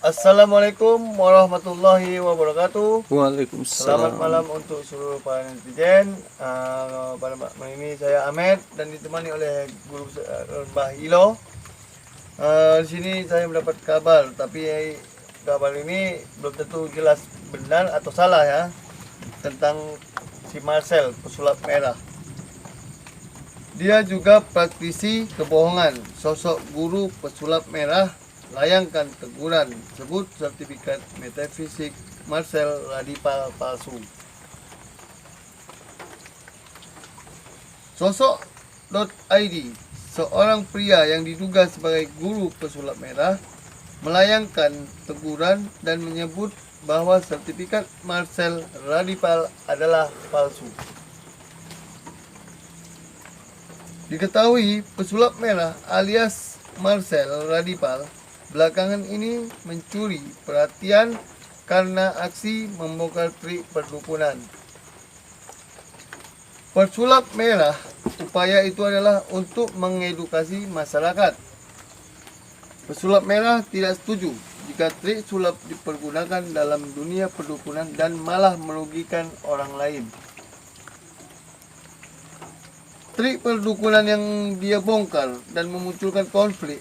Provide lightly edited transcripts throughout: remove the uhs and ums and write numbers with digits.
Assalamualaikum warahmatullahi wabarakatuh. Waalaikumsalam. Selamat malam untuk seluruh para netizen. Pada malam ini saya Ahmed dan ditemani oleh guru Mbah Ilo. Di sini saya mendapat kabar, tapi kabar ini belum tentu jelas benar atau salah ya, tentang si Marcel pesulap merah. Dia juga praktisi kebohongan, sosok guru pesulap merah. Layangkan teguran, sebut sertifikat metafisik Marcel Radipal palsu. Sosok.id, seorang pria yang diduga sebagai guru pesulap merah, melayangkan teguran dan menyebut bahwa sertifikat Marcel Radipal adalah palsu. Diketahui pesulap merah alias Marcel Radipal belakangan ini mencuri perhatian karena aksi membongkar trik perdukunan. Pesulap merah, upaya itu adalah untuk mengedukasi masyarakat. Pesulap merah tidak setuju jika trik sulap dipergunakan dalam dunia perdukunan dan malah merugikan orang lain. Trik perdukunan yang dia bongkar dan memunculkan konflik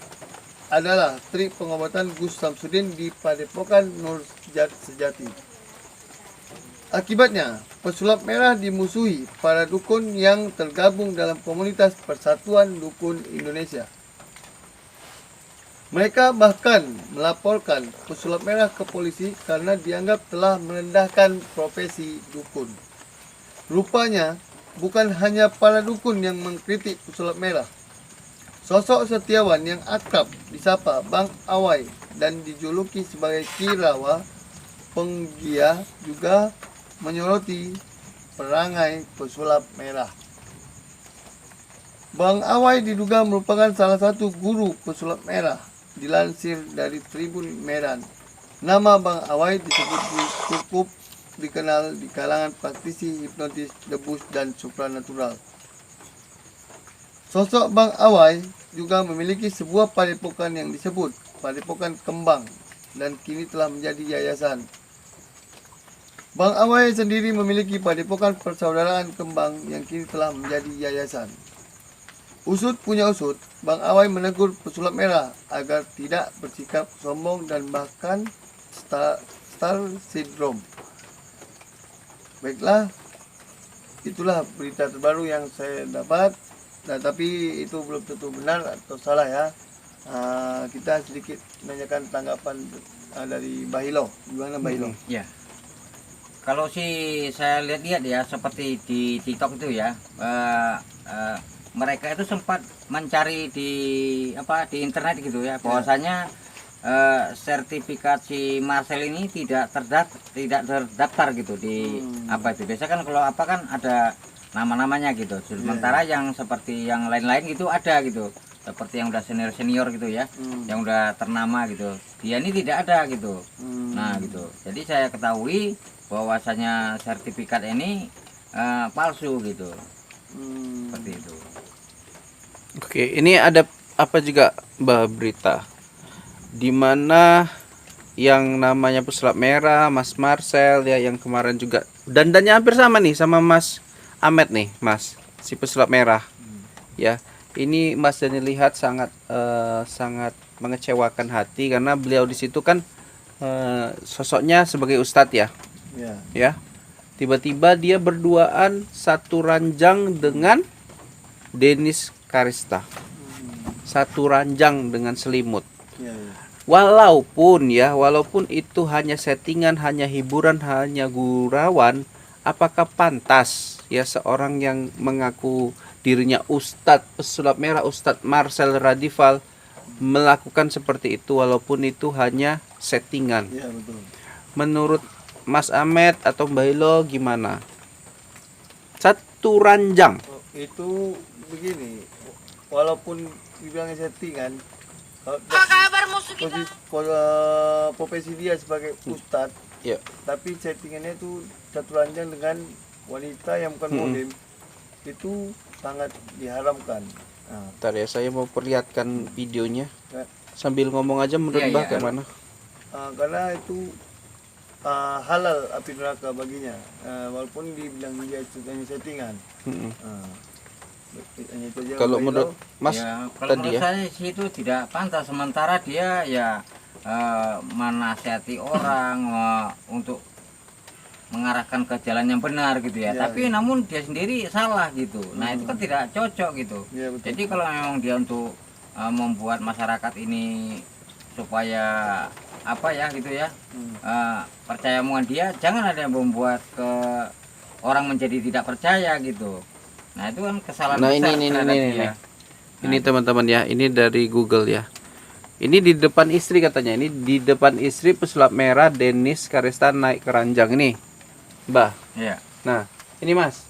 adalah trik pengobatan Gus Samsudin di Padepokan Nur Sejati. Akibatnya, pesulap merah dimusuhi para dukun yang tergabung dalam komunitas Persatuan Dukun Indonesia. Mereka bahkan melaporkan pesulap merah ke polisi karena dianggap telah merendahkan profesi dukun. Rupanya, bukan hanya para dukun yang mengkritik pesulap merah. Sosok setiawan yang akrab disapa Bang Awai dan dijuluki sebagai Ki Rawa Penggia juga menyoroti perangai pesulap merah. Bang Awai diduga merupakan salah satu guru pesulap merah. Dilansir dari Tribun Medan, nama Bang Awai disebut cukup dikenal di kalangan praktisi hipnotis, debus, dan supranatural. Sosok Bang Awai juga memiliki sebuah padepokan yang disebut Padepokan Kembang dan kini telah menjadi yayasan. Bang Awai sendiri memiliki Padepokan Persaudaraan Kembang yang kini telah menjadi yayasan. Usut punya usut, Bang Awai menegur pesulap merah agar tidak bersikap sombong dan bahkan star syndrome. Baiklah, itulah berita terbaru yang saya dapat. Nah, tapi itu belum tentu benar atau salah ya. Kita sedikit menanyakan tanggapan dari Bahilo. Gimana Bahilo? Ya, kalau sih saya lihat ya seperti di TikTok itu ya, mereka itu sempat mencari di internet gitu ya, bahwasanya sertifikat si Marcel ini tidak terdaftar gitu di biasa kan kalau kan ada nama-namanya gitu. Sementara yang seperti yang lain-lain gitu ada gitu. Seperti yang udah senior gitu ya. Yang udah ternama gitu. Dia ini tidak ada gitu. Nah, gitu. Jadi saya ketahui bahwasanya sertifikat ini palsu gitu. Seperti itu. Oke, ini ada apa juga Mbak berita di mana yang namanya pesulap merah Mas Marcel ya, yang kemarin juga dandannya hampir sama nih sama Mas Ahmed nih, Mas, si pesulap merah. Ya, ini Mas Dani lihat sangat mengecewakan hati karena beliau di situ kan sosoknya sebagai ustadz ya. Ya. Tiba-tiba dia berduaan satu ranjang dengan Denis Karista. Satu ranjang dengan selimut. Walaupun itu hanya settingan, hanya hiburan, hanya gurauan, apakah pantas ya seorang yang mengaku dirinya Ustadz pesulap merah, Ustadz Marcel Radipal melakukan seperti itu walaupun itu hanya settingan? Ya, betul. Menurut Mas Ahmed atau Mbak Hilo gimana? Satu ranjang. Itu begini, walaupun dibilangnya settingan, profesi dia sebagai Ustadz, tapi settingannya itu satu ranjang dengan wanita yang bukan model, itu sangat diharamkan. Bentar ya, saya mau perlihatkan videonya sambil ngomong aja menurut Mbak kayak mana. Karena itu halal api neraka baginya, walaupun dibilang dia itu hanya settingan. Hanya itu aja Kalau bagi menurut lo. Mas Ya, kalau tadi menurut ya, saya sih itu tidak pantas, sementara dia ya menasihati orang untuk mengarahkan ke jalan yang benar gitu ya. Ya, Tapi namun dia sendiri salah gitu. Nah, itu kan tidak cocok gitu. Ya, betul. Jadi kalau memang dia untuk membuat masyarakat ini supaya apa ya gitu ya, percaya omongan dia, jangan ada yang membuat ke orang menjadi tidak percaya gitu. Nah, itu kan kesalahan Nah, besar ini, terhadap ini. dia. Ini teman-teman ya, ini dari Google ya. Ini di depan istri katanya. Ini di depan istri pesulap merah Denis Karistan naik ke ranjang ini, Mbah. Iya. Nah, ini Mas.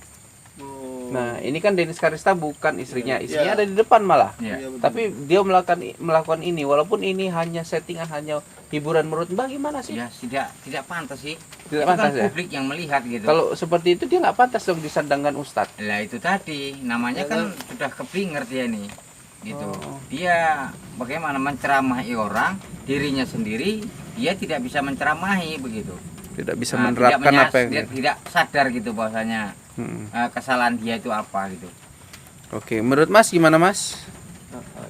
Oh, Nah, ini kan Denis Karista bukan istrinya. Istrinya Iya. ada di depan malah. Iya. iya, betul. Tapi dia melakukan ini, walaupun ini hanya settingan, hanya hiburan. Menurut Mbah gimana sih? Ya tidak pantas sih. Tidak Itu pantas kan ya? publik yang melihat gitu. Kalau seperti itu dia nggak pantas dong disandangkan Ustadz. Lah itu tadi namanya Ya kan sudah keblinger dia nih gitu. Oh. Dia bagaimana menceramahi orang, dirinya sendiri dia tidak bisa menceramahi begitu. Tidak bisa Nah, menerapkan tidak apa yang tidak sadar gitu bahwasanya Hmm. kesalahan dia itu apa gitu. Oke, menurut Mas gimana Mas?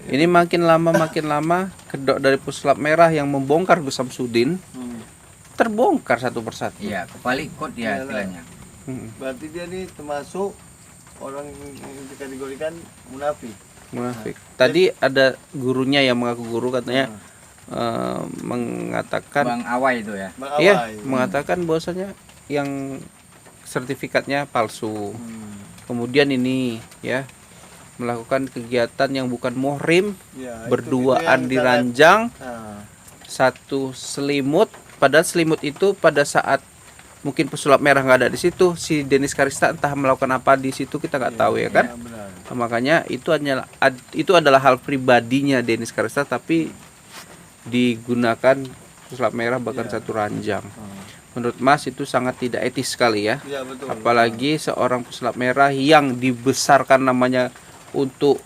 Ini makin lama kedok dari pesulap merah yang membongkar Gus Samsudin terbongkar satu persatu. Iya, kebalik kod dia Iyalah. istilahnya. Berarti dia nih termasuk orang yang dikategorikan munafik. Munafik. Tadi ada gurunya yang mengaku guru katanya mengatakan Bang Awai itu ya. Bang iya, Awai. mengatakan bahwasanya yang sertifikatnya palsu. Hmm. Kemudian ini ya melakukan kegiatan yang bukan muhrim, Ya, itu berduaan yang di sangat- ranjang, Ah, satu selimut. Padahal selimut itu pada saat mungkin pesulap merah nggak ada di situ, si Denis Karista entah melakukan apa di situ kita nggak tahu ya kan. ya, benar. Nah, makanya itu adalah hal pribadinya Denis Karista, tapi digunakan pesulap merah bahkan Iya. satu ranjang. Ah. Menurut Mas itu sangat tidak etis sekali ya. Ya, betul. Apalagi seorang pesulap merah yang dibesarkan namanya untuk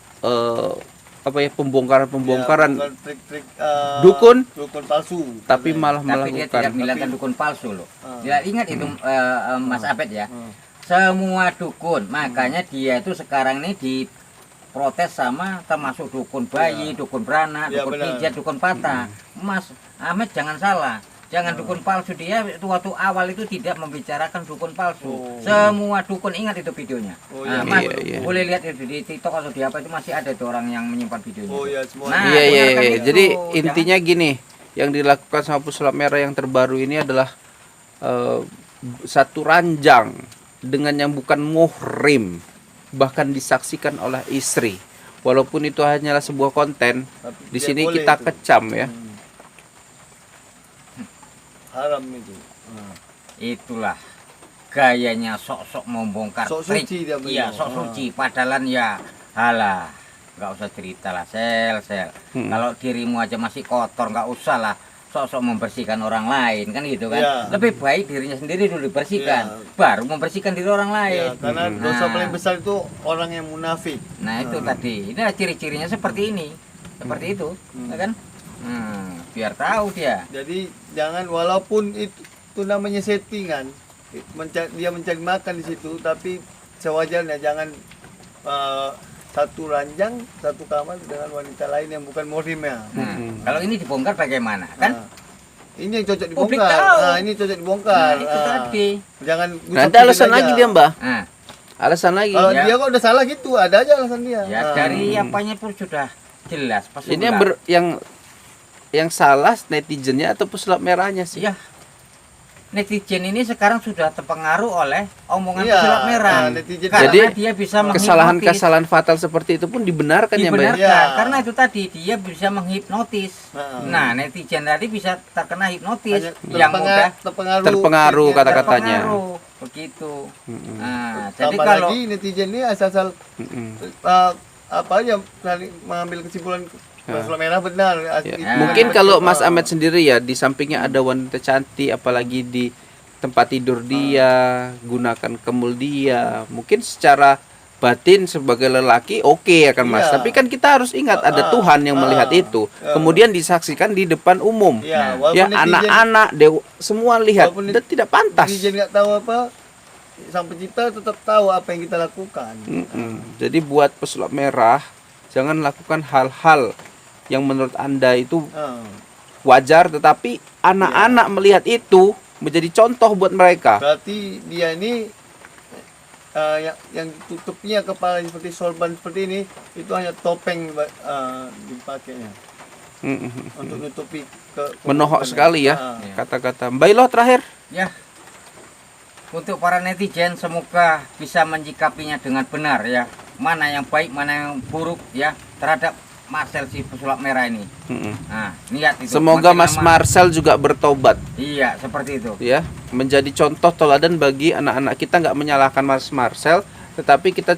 apa ya, pembongkaran Ya, bukan trik-trik dukun, dukun palsu. tapi Katanya. malah Tapi dia melakukan tidak bilangkan dukun palsu loh. Ah. Dia ingat itu Mas Abed ya. Ah. Semua dukun, makanya dia itu sekarang ini diprotes sama termasuk dukun bayi, dukun beranak, Ya, dukun benar. pijat, dukun patah. Mas Ahmed jangan salah, jangan dukun palsu. Dia itu waktu awal itu tidak membicarakan dukun palsu. Oh. Semua dukun, ingat itu videonya. Oh, Nah, iya, Mas iya. boleh lihat itu di TikTok atau di apa itu masih ada tuh orang yang menyimpan videonya. Oh ya, semua. Nah, Iya, iya, dengarkan iya. itu. Jadi Jangan- intinya gini, yang dilakukan sama pesulap merah yang terbaru ini adalah satu ranjang dengan yang bukan muhrim, bahkan disaksikan oleh istri. Walaupun itu hanyalah sebuah konten, Tapi di tidak sini boleh kita itu. kecam ya. Haram itu. Ah. Itulah gayanya sok-sok membongkar Sok trik. suci dia Iya, beliau. sok Ah. suci. Padahal ya halah, nggak usah cerita lah, sel. Kalau dirimu aja masih kotor, nggak usah lah sok-sok membersihkan orang lain, kan gitu kan. Ya. Lebih baik dirinya sendiri dulu dibersihkan, Ya. baru membersihkan diri orang Ya, lain. karena dosa Nah. paling besar itu orang yang munafik. Nah itu tadi, ini ciri-cirinya seperti ini, seperti itu, ya kan? Biar tahu dia. Jadi jangan, walaupun itu namanya settingan, dia mencari makan di situ, tapi sewajarnya jangan satu ranjang, satu kamar dengan wanita lain yang bukan muhrimnya. Nah, kalau ini dibongkar bagaimana, kan? Nah, ini yang cocok Publik dibongkar. tahu. Nah, ini cocok dibongkar. Nah, itu Ah. tadi. Jangan Nah, gusap ada alasan aja. lagi dia, Mbah. Nah, Alasan lagi. Kalau Ya. dia kok udah salah gitu, ada aja alasan dia. ya Ah. dari apanya pun sudah jelas. Pas Ini yang salah netizennya atau pesulap merahnya sih? ya netizen ini sekarang sudah terpengaruh oleh omongan Iya, pesulap merah. nah, netizen- Karena Jadi, dia bisa menghipnotis. Kesalahan-kesalahan fatal seperti itu pun dibenarkan ya, Mbak? Dibenarkan, Ya. karena itu tadi dia bisa menghipnotis. Nah. Nah, netizen tadi bisa terkena hipnotis Hanya yang mudah Terpengaruh kata-katanya. terpengaruh begitu. Nah, jadi Tambah kalau lagi netizen ini asal-asal Mm-mm. apa aja mengambil kesimpulan pesulap merah benar. Ya. Itu Mungkin benar. kalau Mas Ahmed sendiri ya, di sampingnya ada wanita cantik, apalagi di tempat tidur dia, gunakan kemul dia, mungkin secara batin sebagai lelaki oke ya kan Mas. Iya. Tapi kan kita harus ingat ada Tuhan yang melihat itu. Kemudian disaksikan di depan umum. Ya, Ya, walaupun netizen- anak-anak semua lihat walaupun dan tidak pantas. netizen nggak tahu apa, sang pencipta tetap tahu apa yang kita lakukan. Jadi buat pesulap merah jangan lakukan hal-hal yang menurut Anda itu Ah. wajar, tetapi anak-anak melihat itu menjadi contoh buat mereka. Berarti dia ini yang ditutupnya kepala seperti sorban seperti ini itu hanya topeng dipakainya untuk nutupi Menohok sekali ya Ah. kata-kata. Mbak Ilo terakhir. Ya, untuk para netizen semoga bisa menyikapinya dengan benar ya, mana yang baik mana yang buruk ya terhadap Marcel si pesulap merah ini. Nah, niat itu. Semoga Makin Mas lama- Marcel juga bertobat Iya, seperti itu. ya, menjadi contoh teladan bagi anak-anak kita. Nggak menyalahkan Mas Marcel, tetapi kita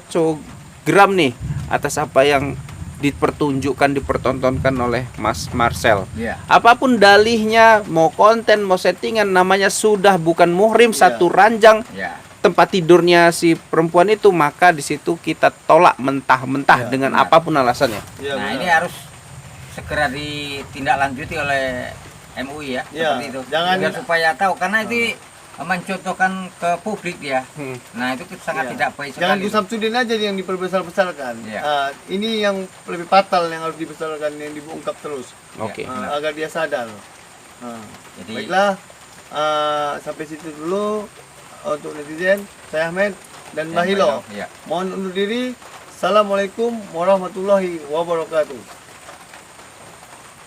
geram nih atas apa yang dipertunjukkan, dipertontonkan oleh Mas Marcel. Iya. Apapun dalihnya, mau konten, mau settingan, namanya sudah bukan muhrim, satu ranjang Ya. tempat tidurnya si perempuan itu, maka di situ kita tolak mentah-mentah dengan benar. apapun alasannya. Ya, Nah, benar. ini harus segera ditindaklanjuti oleh MUI ya, Ya, seperti itu. jangan- Biar supaya tahu karena itu mencontohkan ke publik ya. Nah, itu sangat Ya. tidak baik Jangan sekali. Gus Samsudin aja yang diperbesar-besarkan. Ya. Ini yang lebih fatal yang harus dibesarkan, yang diungkap terus. Oke. Agar dia sadar. Jadi Baiklah, sampai situ dulu untuk netizen. Saya Ahmed dan Mbah Hilo. Ya. Mohon undur diri. Assalamualaikum warahmatullahi wabarakatuh.